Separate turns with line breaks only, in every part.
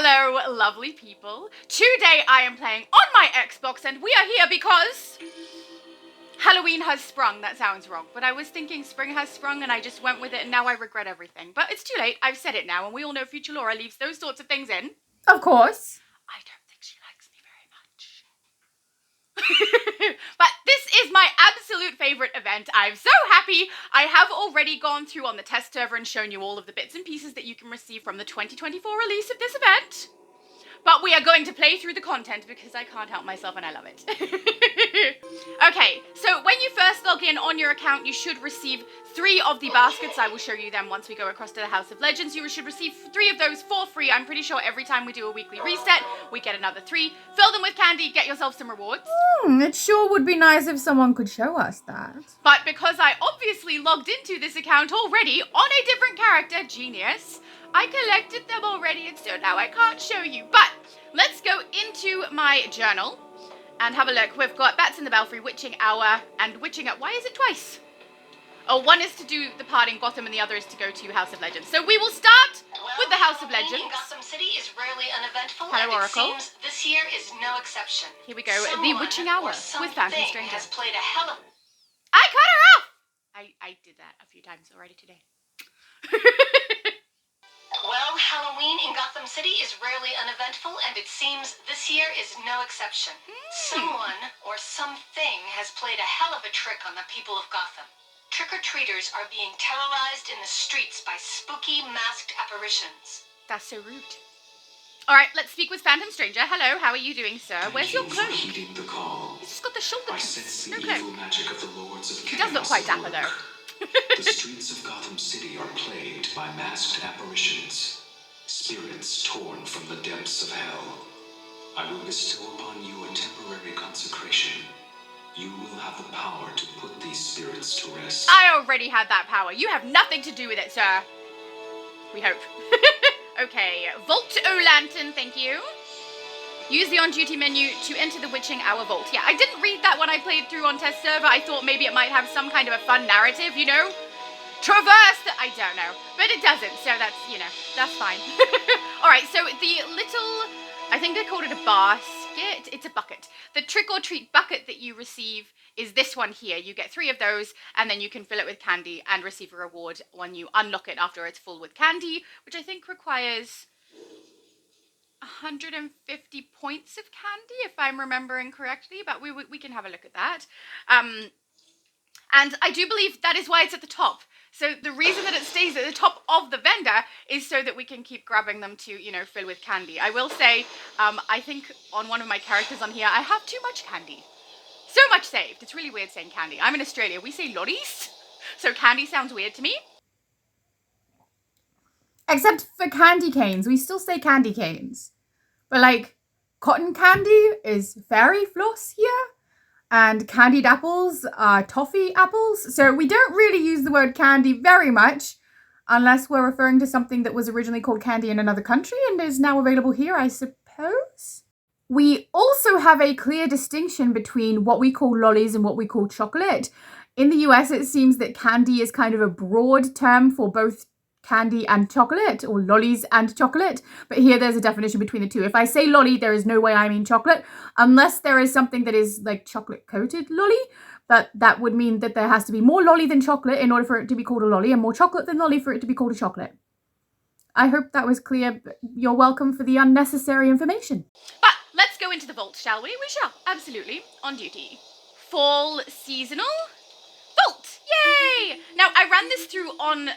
Hello, lovely people. Today I am playing on my Xbox and we are here because Halloween has sprung. That sounds wrong, but I was thinking spring has sprung and I just went with it and now I regret everything. But it's too late. I've said it now and we all know future Laura leaves those sorts of things in.
Of course.
I don't think she likes me very much. But this is my absolute favorite event. I'm so happy. I have already gone through on the test server and shown you all of the bits and pieces that you can receive from the 2024 release of this event. But we are going to play through the content because I can't help myself and I love it. Okay, so when you first log in on your account, you should receive 3 of the baskets. I will show you them once we go across to the House of Legends. You should receive 3 of those for free. I'm pretty sure every time we do a weekly reset, we get another 3. Fill them with candy, get yourself some rewards.
It sure would be nice if someone could show us that.
But because I obviously logged into this account already on a different character, genius, I collected them already and so now I can't show you. But let's go into my journal and have a look. We've got Bats in the Belfry, Witching Hour, and Witching Hour. Why is it twice? Oh, one is to do the part in Gotham and the other is to go to House of Legends. So we will start with the House of Legends.
Gotham City is rarely uneventful.
Hello, Oracle.
It seems this year is no exception.
Here we go. The Witching Hour with Phantom Stranger.
Has played a hell of...
I cut her off! I did that a few times already today.
Well, Halloween in Gotham City is rarely uneventful, and it seems this year is no exception. Someone or something has played a hell of a trick on the people of Gotham. Trick-or-treaters are being terrorized in the streets by spooky masked apparitions.
That's so rude. Alright, let's speak with Phantom Stranger. Hello, how are you doing, sir? Where's your cloak?
Heeding the call.
He's just got the shoulder
I
piece.
sense
No
the
cloak.
evil magic of the lords of
He does look quite dapper, though.
The streets of Gotham City are plagued by masked apparitions, spirits torn from the depths of hell. I will bestow upon you a temporary consecration. You will have the power to put these spirits to rest.
I already had that power. You have nothing to do with it, sir. We hope. Okay, Vault O-Lantern, thank you. Use the on-duty menu to enter the Witching Hour Vault. Yeah, I didn't read that when I played through on test server. I thought maybe it might have some kind of a fun narrative, you know? Traverse the... I don't know. But it doesn't, so that's, you know, that's fine. Alright, so the little... I think they called it a basket. It's a bucket. The trick-or-treat bucket that you receive is this one here. You get 3 of those, and then you can fill it with candy and receive a reward when you unlock it after it's full with candy, which I think requires 150 points of candy, if I'm remembering correctly, but we can have a look at that. And I do believe that is why it's at the top. So the reason that it stays at the top of the vendor is so that we can keep grabbing them to, you know, fill with candy. I will say, I think on one of my characters on here, I have too much candy. So much saved. It's really weird saying candy. I'm in Australia. We say lollies. So candy sounds weird to me.
Except for candy canes. We still say candy canes. But like, cotton candy is fairy floss here. And candied apples are toffee apples. So we don't really use the word candy very much. Unless we're referring to something that was originally called candy in another country and is now available here, I suppose. We also have a clear distinction between what we call lollies and what we call chocolate. In the US, it seems that candy is kind of a broad term for both candy and chocolate, or lollies and chocolate. But here there's a definition between the two. If I say lolly, there is no way I mean chocolate, unless there is something that is like chocolate-coated lolly. That would mean that there has to be more lolly than chocolate in order for it to be called a lolly, and more chocolate than lolly for it to be called a chocolate. I hope that was clear. You're welcome for the unnecessary information.
But let's go into the vault, shall we? We shall, absolutely, on duty. Fall seasonal vault, yay! Now, I ran this through on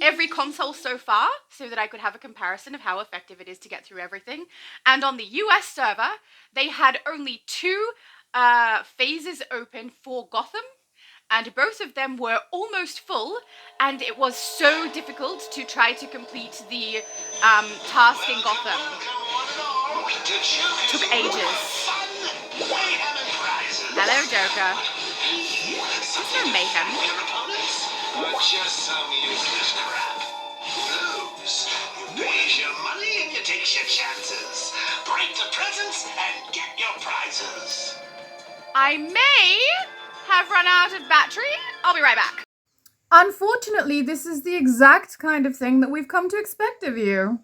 every console so far so that I could have a comparison of how effective it is to get through everything. And on the US server, they had only 2 phases open for Gotham, and both of them were almost full, and it was so difficult to try to complete the task in Gotham. Took ages. Hello, Joker. There's no mayhem.
Just some useless crap. Lose. You pays your money and you takes your chances. Break the presents and get your prizes.
I may have run out of battery. I'll be right back.
Unfortunately, this is the exact kind of thing that we've come to expect of you.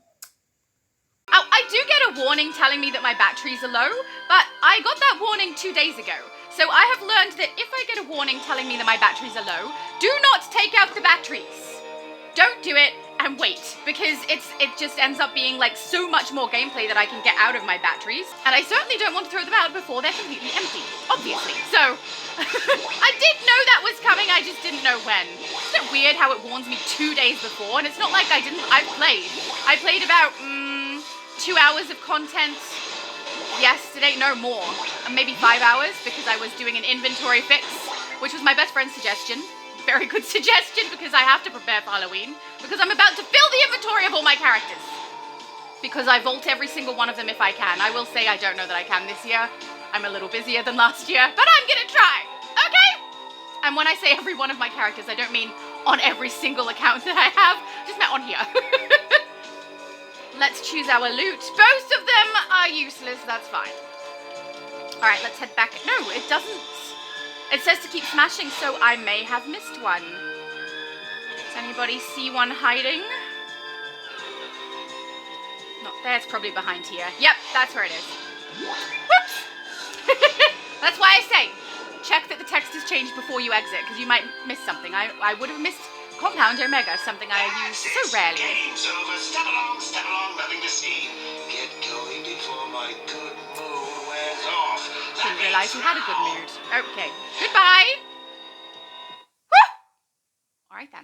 Oh, do get a warning telling me that my batteries are low, but I got that warning 2 days ago. So I have learned that if I get a warning telling me that my batteries are low, do not take out the batteries. Don't do it and wait, because it just ends up being like so much more gameplay that I can get out of my batteries. And I certainly don't want to throw them out before they're completely empty, obviously. So I did know that was coming, I just didn't know when. Isn't it weird how it warns me 2 days before? And it's not like I played. I played about 2 hours of content yesterday, no more, maybe 5 hours, because I was doing an inventory fix, which was my best friend's suggestion. Very good suggestion, because I have to prepare for Halloween, because I'm about to fill the inventory of all my characters, because I vault every single one of them if I can. I will say I don't know that I can this year. I'm a little busier than last year, but I'm gonna try, okay? And when I say every one of my characters, I don't mean on every single account that I have, I just meant on here. Let's choose our loot. Both of them are useless, that's fine. All right, let's head back. No, it doesn't. It says to keep smashing, so I may have missed one. Does anybody see one hiding? Not there, it's probably behind here. Yep, that's where it is. Whoops! That's why I say, check that the text has changed before you exit, because you might miss something. I would have missed Compound Omega, something I use so rarely.
Game's over. Step along, nothing to see. Get going before my good mood wears off.
Didn't realise you had a good mood. Okay, goodbye! Woo! Alright then.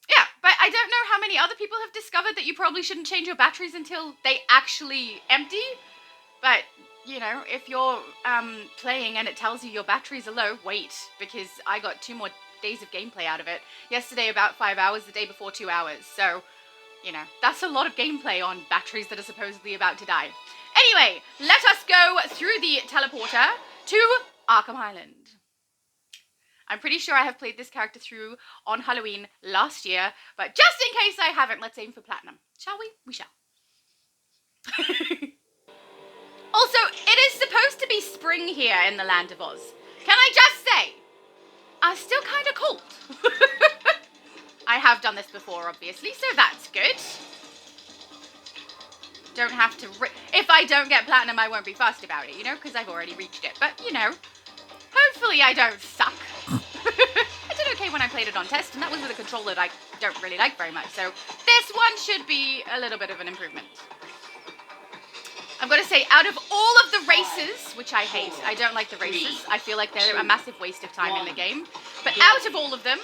Yeah, but I don't know how many other people have discovered that you probably shouldn't change your batteries until they actually empty. But, you know, if you're playing and it tells you your batteries are low, wait, because I got 2 more days of gameplay out of it. Yesterday about 5 hours, the day before 2 hours. So, you know, that's a lot of gameplay on batteries that are supposedly about to die. Anyway, let us go through the teleporter to Arkham Island. I'm pretty sure I have played this character through on Halloween last year, but just in case I haven't, let's aim for platinum. Shall we? We shall. Also, it is supposed to be spring here in the Land of Oz. Can I just say, I'm still kind of cold. I have done this before, obviously, so that's good. Don't have to... If I don't get platinum, I won't be fussed about it, you know, because I've already reached it. But, you know, hopefully I don't suck. I did okay when I played it on test, and that was with a controller that I don't really like very much. So this one should be a little bit of an improvement. I've got to say, out of all of the races, which I hate, I don't like the races. I feel like they're a massive waste of time in the game. But out of all of them,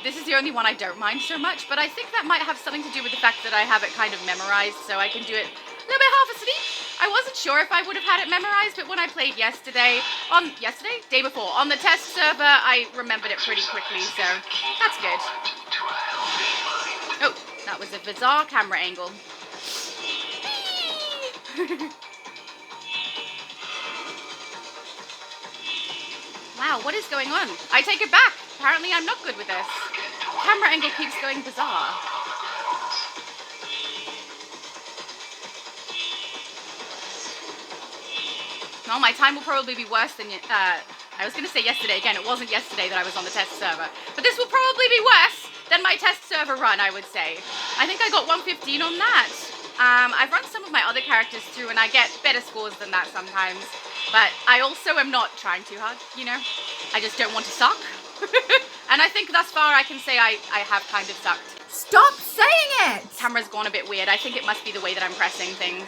this is the only one I don't mind so much. But I think that might have something to do with the fact that I have it kind of memorized, so I can do it a little bit half asleep. I wasn't sure if I would have had it memorized, but when I played day before, on the test server, I remembered it pretty quickly, so that's good. Oh, that was a bizarre camera angle. Wow, what is going on? I take it back. Apparently I'm not good with this. Camera angle keeps going bizarre. Well, my time will probably be worse than... I was going to say yesterday. Again, it wasn't yesterday that I was on the test server. But this will probably be worse than my test server run, I would say. I think I got 115 on that. I've run some of my other characters through, and I get better scores than that sometimes. But I also am not trying too hard, you know? I just don't want to suck. And I think thus far I can say I have kind of sucked.
Stop saying it!
Camera's gone a bit weird. I think it must be the way that I'm pressing things.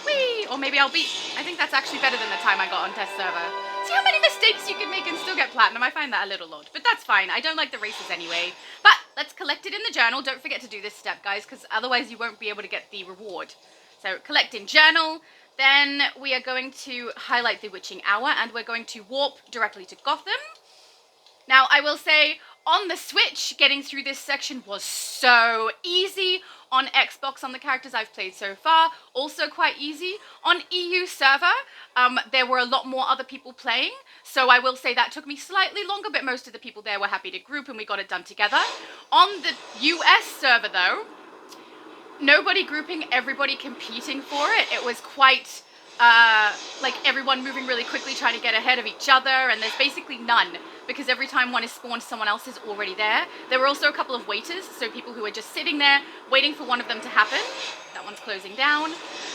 Whee! Or maybe I'll beat... I think that's actually better than the time I got on test server. See how many mistakes you can make and still get platinum? I find that a little odd, but that's fine. I don't like the races anyway. But let's collect it in the journal. Don't forget to do this step, guys, because otherwise you won't be able to get the reward. So collect in journal. Then we are going to highlight the witching hour, and we're going to warp directly to Gotham. Now, I will say, on the Switch, getting through this section was so easy. On Xbox, on the characters I've played so far, also quite easy. On EU server, there were a lot more other people playing, so I will say that took me slightly longer, but most of the people there were happy to group and we got it done together. On the US server though, nobody grouping, everybody competing for it. It was quite like everyone moving really quickly trying to get ahead of each other, and there's basically none because every time one is spawned someone else is already there. There were also a couple of waiters, so people who are just sitting there waiting for one of them to happen. That one's closing down,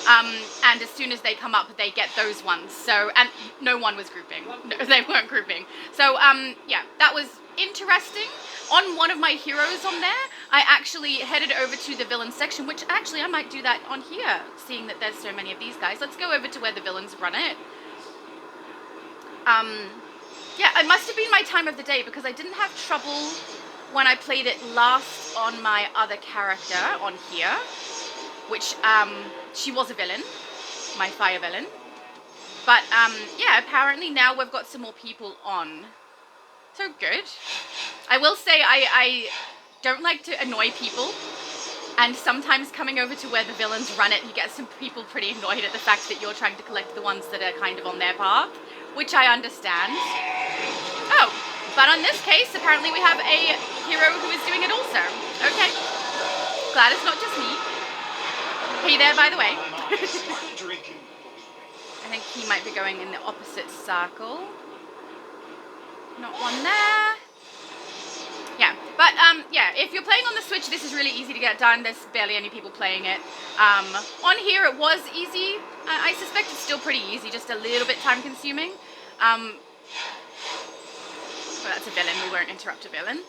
and as soon as they come up they get those ones. So, and no one was grouping. No, they weren't grouping. So yeah, that was interesting. On one of my heroes on there, I actually headed over to the villain section, which actually I might do that on here, seeing that there's so many of these guys. Let's go over to where the villains run it. Yeah, it must have been my time of the day because I didn't have trouble when I played it last on my other character on here, which, she was a villain, my fire villain. But, yeah, apparently now we've got some more people on. So good. I will say I don't like to annoy people, and sometimes coming over to where the villains run it, you get some people pretty annoyed at the fact that you're trying to collect the ones that are kind of on their path, which I understand. Oh, but in this case, apparently we have a hero who is doing it also. Okay. Glad it's not just me. Hey there, by the way. I think he might be going in the opposite circle. Not one there. Yeah, but yeah, if you're playing on the Switch, this is really easy to get done. There's barely any people playing it. On here, it was easy. I suspect it's still pretty easy, just a little bit time consuming. Well, that's a villain. We won't interrupt a villain.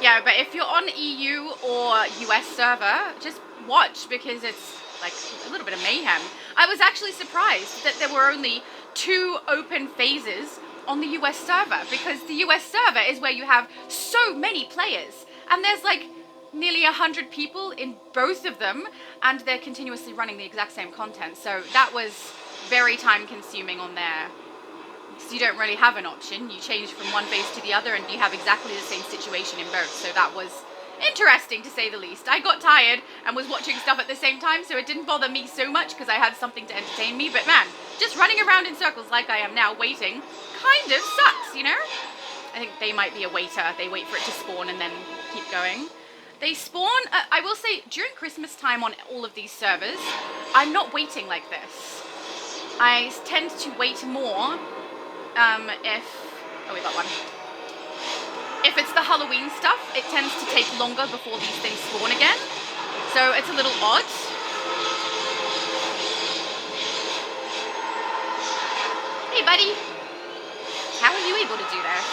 Yeah, but if you're on EU or US server, just watch because it's like a little bit of mayhem. I was actually surprised that there were only 2 open phases on the US server, because the US server is where you have so many players, and there's like nearly 100 people in both of them, and they're continuously running the exact same content. So that was very time consuming on there. So you don't really have an option. You change from one phase to the other and you have exactly the same situation in both. So that was interesting, to say the least. I got tired and was watching stuff at the same time, so it didn't bother me so much because I had something to entertain me. But man, just running around in circles like I am now waiting kind of sucks, you know? I think they might be a waiter. They wait for it to spawn and then keep going. They spawn, I will say, during Christmas time on all of these servers, I'm not waiting like this. I tend to wait more oh, we got one. If it's the Halloween stuff, it tends to take longer before these things spawn again. So it's a little odd. Hey, buddy. How are you able to do this?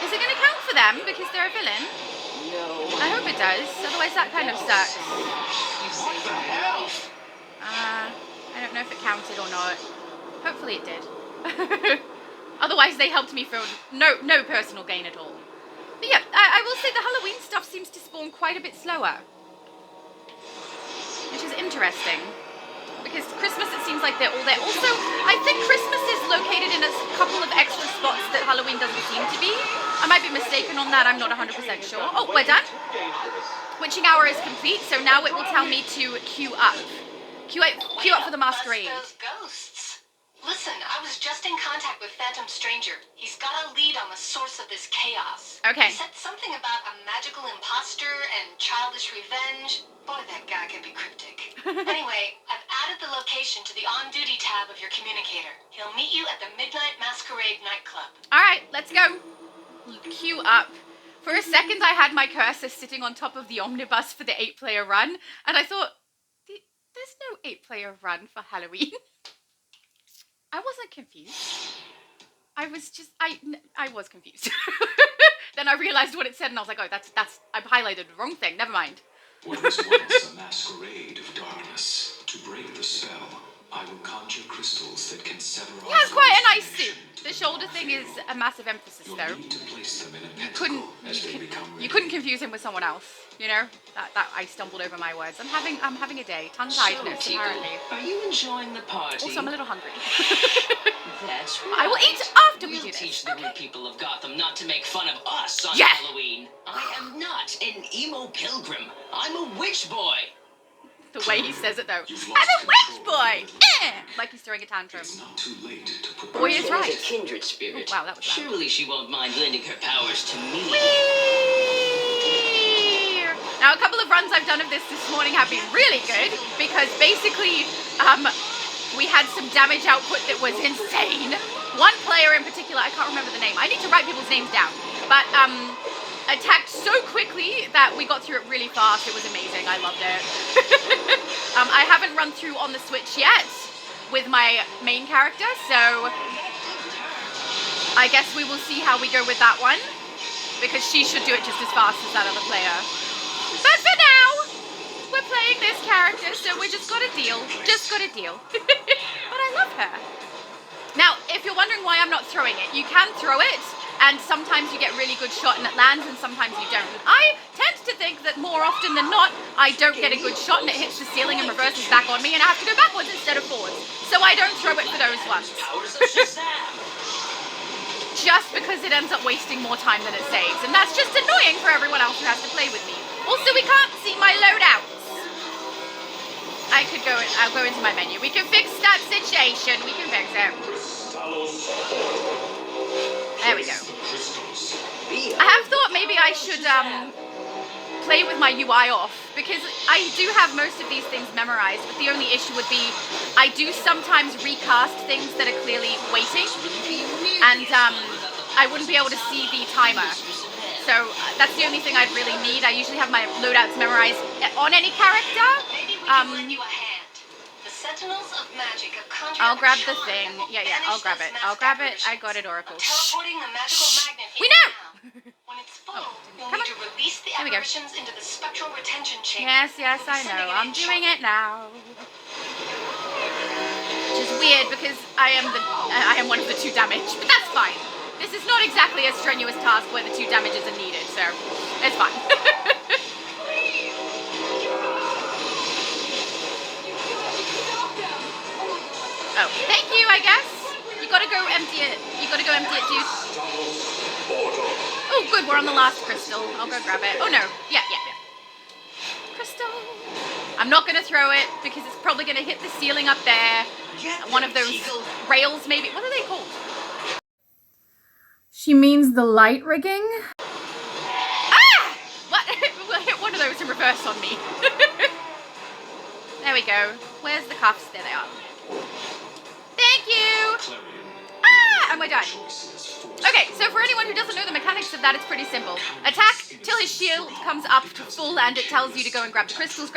Is it going to count for them because they're a villain? No. I hope it does. Otherwise that kind of sucks.
What the hell?
I don't know if it counted or not. Hopefully it did. Otherwise they helped me for no personal gain at all. But yeah, I will say the Halloween stuff seems to spawn quite a bit slower, which is interesting. Because Christmas, it seems like they're all there. Also, I think Christmas is located in a couple of extra spots that Halloween doesn't seem to be. I might be mistaken on that, I'm not 100% sure. Oh, we're done. Witching hour is complete, so now it will tell me to queue up. Queue up for the masquerade.
Bust those ghosts. Listen, I was just in contact with Phantom Stranger. He's got a lead on the source of this chaos.
Okay.
He said something about a magical imposter and childish revenge. Boy, that guy can be cryptic. Anyway, I've added the location to the on-duty tab of your communicator. He'll meet you at the Midnight Masquerade nightclub.
All right, let's go. Queue up. For a second, I had my cursor sitting on top of the omnibus for the 8-player run, and I thought, there's no 8-player run for Halloween. I wasn't confused. I was confused. Then I realized what it said, and I was like, oh, that's I've highlighted the wrong thing. Never mind.
What was once a masquerade of darkness, to break the spell, I will conjure crystals that can sever
He has quite a nice suit. The shoulder thing is a massive emphasis,
You'll
though.
need to place them in a pentacle as they become
You
ready.
couldn't confuse him with someone else. You know, that I stumbled over my words. I'm having a day. Tongue-tiedness,
people,
apparently.
are you enjoying the party?
Also, I'm a little hungry.
That's right.
I will eat after we
We'll
do this.
teach the good people of Gotham not to make fun of us on
Yeah.
Halloween. I am not an emo pilgrim. I'm a witch boy.
The way he says it, though.
You've
I'm
lost
a witch
control.
boy! Like he's throwing a tantrum.
It's not too late to put
Boy is
She's
right.
a kindred spirit.
Oh, wow, that was loud.
Surely she won't mind lending her powers to me.
Whee! Now, a couple of runs I've done of this morning have been really good because basically we had some damage output that was insane. One player in particular, I can't remember the name. I need to write people's names down. But attacked so quickly that we got through it really fast. It was amazing. I loved it. I haven't run through on the Switch yet with my main character, so I guess we will see how we go with that one, because she should do it just as fast as that other player. But for now, we're playing this character, so we just gotta deal. Just gotta deal. But I love her. Now, if you're wondering why I'm not throwing it, you can throw it, and sometimes you get really good shot and it lands, and sometimes you don't. I tend to think that more often than not, I don't get a good shot and it hits the ceiling and reverses back on me, and I have to go backwards instead of forwards. So I don't throw it for those ones. Just because it ends up wasting more time than it saves, and that's just annoying for everyone else who has to play with me. Also, we can't see my loadouts. I'll go into my menu. We can fix that situation. We can fix it. There we go. I have thought maybe I should play with my UI off, because I do have most of these things memorized, but the only issue would be I do sometimes recast things that are clearly waiting, and I wouldn't be able to see the timer. So that's the only thing I'd really need. I usually have my loadouts memorized on any character.
Maybe we can lend you a hand. The Sentinels of Magic have conjured
I'll
up a
grab the
charm
thing.
that will
Yeah,
banish
I'll grab
those
it. I'll
masked
grab it. I
apparitions.
got it, Oracle.
Teleporting a magical magnet
We
in
know!
now. When it's full,
Oh,
you'll
come
need
on.
to release the
Here we go.
apparitions into the spectral retention chamber.
Yes,
We'll be
I
sending
know.
it
I'm
in
doing
shortly.
it now. Which is weird because I am one of the 2 damage, but that's fine. This is not exactly a strenuous task where the 2 damages are needed, so it's fine. Oh, thank you, I guess. You gotta go empty it. You gotta go empty it, dude. Oh, good, we're on the last crystal. I'll go grab it. Oh, no. Yeah. Crystal. I'm not gonna throw it because it's probably gonna hit the ceiling up there. One of those rails, maybe. What are they called?
She means the light rigging.
Ah! What? We'll hit one of those in reverse on me. There we go. Where's the cuffs? There they are. Thank you! Ah! And we're done. Okay, so for anyone who doesn't know the mechanics of that, it's pretty simple. Attack till his shield comes up to full and it tells you to go and grab the crystals,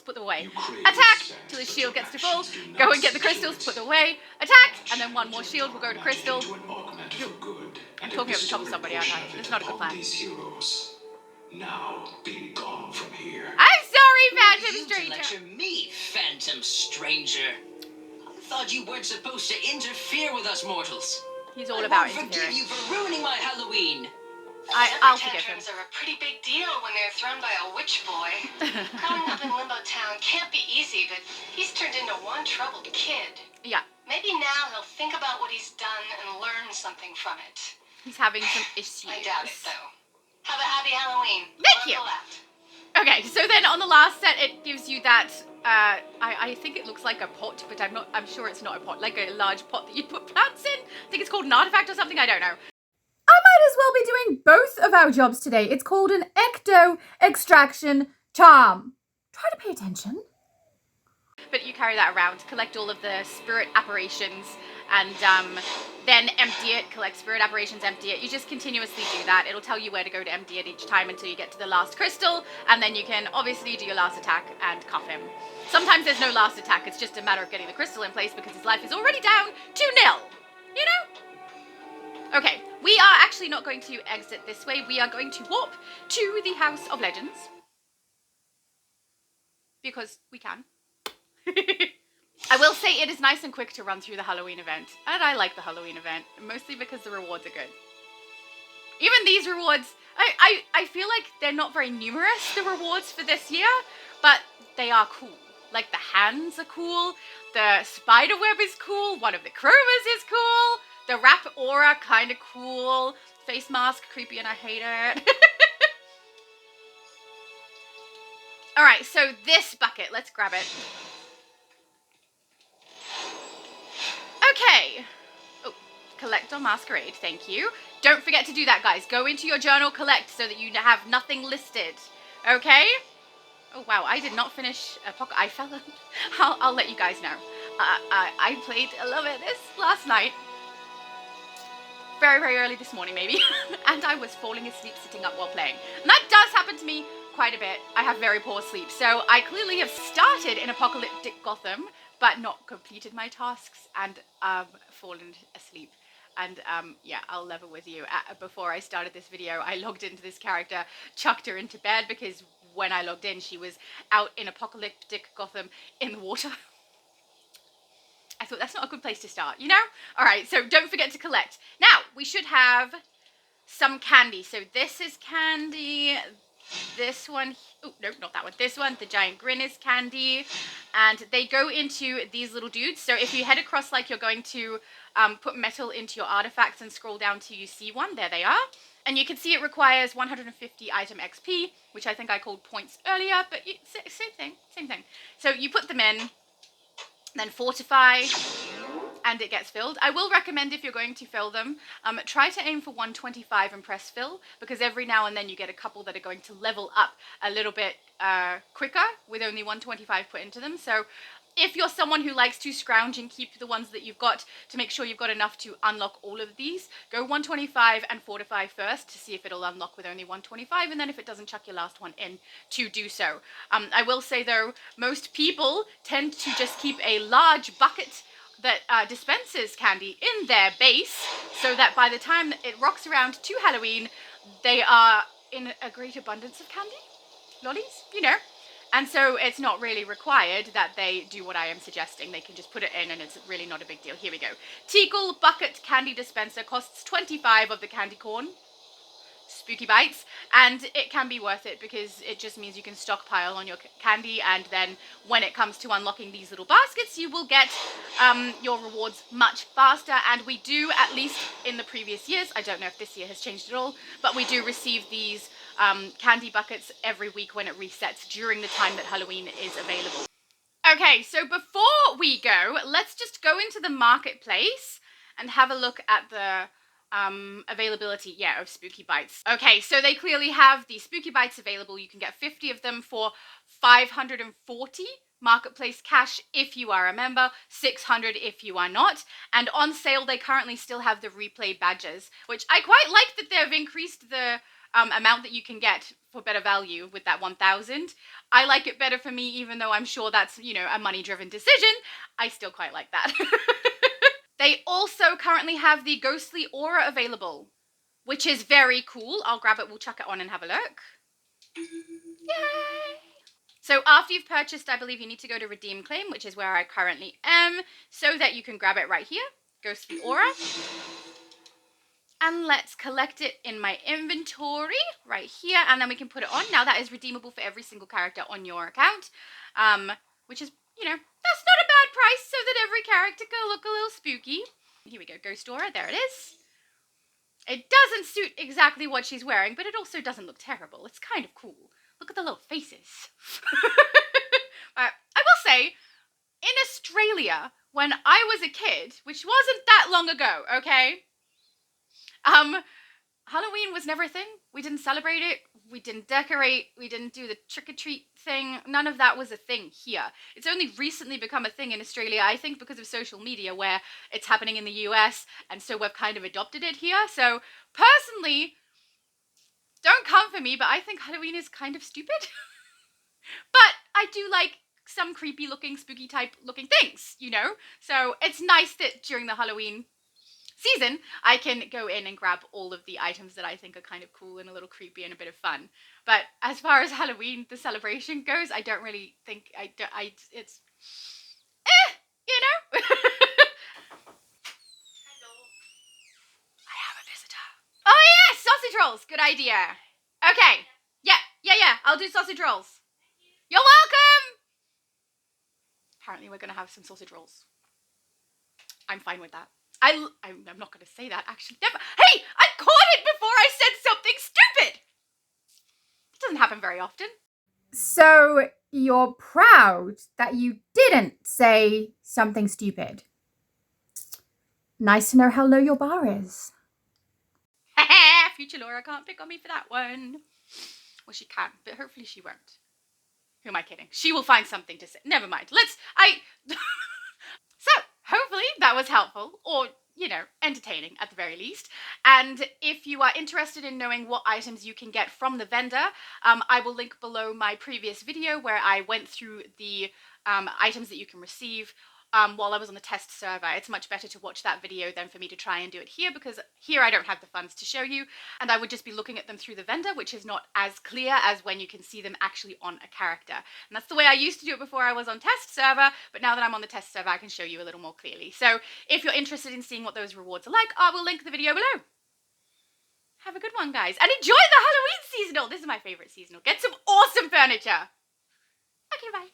put them away. Attack till his shield gets to full, go and get the crystals, put them away. Attack, and then one more shield will go to crystal. I'm talking over the top of somebody, aren't I? That's not a good plan.
Now be gone from here.
I'm sorry, Phantom
You to
Stranger.
lecture me, Phantom Stranger. I thought you weren't supposed to interfere with us mortals.
He's all
I
about
won't
interfering.
forgive you for ruining my Halloween.
I'll forgive him.
Tantrums are a pretty big deal when they're thrown by a witch boy. Growing up in Limbo Town can't be easy, but he's turned into one troubled kid.
Yeah,
Maybe now he'll think about what he's done and learn something from it.
he's having some issues.
I doubt it, though. Have a happy Halloween.
Thank you.
Oracle out.
Okay, so then on the last set, it gives you that, I think it looks like a pot, but I'm sure it's not a pot, like a large pot that you put plants in. I think it's called an artifact or something, I don't know.
I might as well be doing both of our jobs today. It's called an ecto extraction charm. Try to pay attention.
But you carry that around, collect all of the spirit apparitions, and then empty it, collect spirit apparitions, empty it. You just continuously do that. It'll tell you where to go to empty it each time until you get to the last crystal, and then you can obviously do your last attack and cuff him. Sometimes there's no last attack, it's just a matter of getting the crystal in place because his life is already down to 0. You know? Okay, we are actually not going to exit this way. We are going to warp to the House of Legends. Because we can. I will say it is nice and quick to run through the Halloween event, and I like the Halloween event, mostly because the rewards are good. Even these rewards, I feel like they're not very numerous, the rewards for this year, but they are cool. Like the hands are cool, the spider web is cool, one of the chromas is cool, the wrap aura kind of cool, face mask creepy and I hate it. Alright, so this bucket, let's grab it. Okay. Oh, collect on Masquerade, thank you. Don't forget to do that, guys. Go into your journal, collect, so that you have nothing listed. Okay? Oh wow, I did not finish a pocket. I fell. I'll let you guys know. I played a little bit of this last night. Very, very early this morning, maybe. And I was falling asleep sitting up while playing. And that does happen to me quite a bit. I have very poor sleep. So I clearly have started in apocalyptic Gotham, but not completed my tasks and fallen asleep. And yeah, I'll level with you. Before I started this video, I logged into this character, chucked her into bed because when I logged in, she was out in apocalyptic Gotham in the water. I thought that's not a good place to start, you know? All right, so don't forget to collect. Now, we should have some candy. So this is candy. This one, oh, no, not that one. This one, the giant grin is candy. And they go into these little dudes. So if you head across like you're going to put metal into your artifacts and scroll down till you see one, there they are. And you can see it requires 150 item XP, which I think I called points earlier, but same thing. So you put them in, then fortify, and it gets filled. I will recommend if you're going to fill them, try to aim for 125 and press fill, because every now and then you get a couple that are going to level up a little bit quicker with only 125 put into them. So if you're someone who likes to scrounge and keep the ones that you've got to make sure you've got enough to unlock all of these, go 125 and fortify first to see if it'll unlock with only 125, and then if it doesn't, chuck your last one in to do so. I will say though, most people tend to just keep a large bucket that dispenses candy in their base, so that by the time it rocks around to Halloween, they are in a great abundance of candy, lollies, you know. And so it's not really required that they do what I am suggesting. They can just put it in and it's really not a big deal. Here we go. Teakle Bucket Candy Dispenser costs 25 of the candy corn. Spooky Bites, and it can be worth it because it just means you can stockpile on your candy, and then when it comes to unlocking these little baskets, you will get your rewards much faster. And we do, at least in the previous years, I don't know if this year has changed at all, but we do receive these candy buckets every week when it resets during the time that Halloween is available. Okay, so before we go, let's just go into the marketplace and have a look at the availability, of Spooky Bites. Okay, so they clearly have the Spooky Bites available. You can get 50 of them for 540 marketplace cash if you are a member, 600 if you are not. And on sale, they currently still have the replay badges, which I quite like that they've increased the amount that you can get for better value with that 1,000. I like it better for me, even though I'm sure that's, you know, a money-driven decision. I still quite like that. They also currently have the Ghostly Aura available, which is very cool. I'll grab it, we'll chuck it on and have a look. Yay! So after you've purchased, I believe you need to go to Redeem Claim, which is where I currently am, so that you can grab it right here, Ghostly Aura. And let's collect it in my inventory right here, and then we can put it on. Now that is redeemable for every single character on your account, which is, you know, that's not a bad price, so that every character can look a little spooky. Here we go, Ghost Aura, there it is. It doesn't suit exactly what she's wearing, but it also doesn't look terrible. It's kind of cool. Look at the little faces. I will say, in Australia, when I was a kid, which wasn't that long ago, okay? Halloween was never a thing. We didn't celebrate it. We didn't decorate. We didn't do the trick-or-treat thing. None of that was a thing here. It's only recently become a thing in Australia, I think, because of social media, where it's happening in the US, and so we've kind of adopted it here. So, personally, don't come for me, but I think Halloween is kind of stupid. But I do like some creepy-looking, spooky-type looking things, you know? So, it's nice that during the Halloween season, I can go in and grab all of the items that I think are kind of cool and a little creepy and a bit of fun. But as far as Halloween, the celebration goes, I don't really think, it's, you know? Hello. I have a visitor. Oh yeah, sausage rolls, good idea. Okay, yeah, I'll do sausage rolls. You're welcome! Apparently we're gonna have some sausage rolls. I'm fine with that. I'm not going to say that, actually. Never. Hey, I caught it before I said something stupid! It doesn't happen very often.
So you're proud that you didn't say something stupid. Nice to know how low your bar is.
Future Laura can't pick on me for that one. Well, she can, but hopefully she won't. Who am I kidding? She will find something to say. Never mind. So, hopefully that was helpful, or, you know, entertaining at the very least. And if you are interested in knowing what items you can get from the vendor, I will link below my previous video where I went through the items that you can receive while I was on the test server. It's much better to watch that video than for me to try and do it here, because here I don't have the funds to show you, and I would just be looking at them through the vendor, which is not as clear as when you can see them actually on a character. And that's the way I used to do it before I was on test server, but now that I'm on the test server, I can show you a little more clearly. So if you're interested in seeing what those rewards are like, I will link the video below. Have a good one, guys, and enjoy the Halloween seasonal! This is my favorite seasonal. Get some awesome furniture! Okay, bye.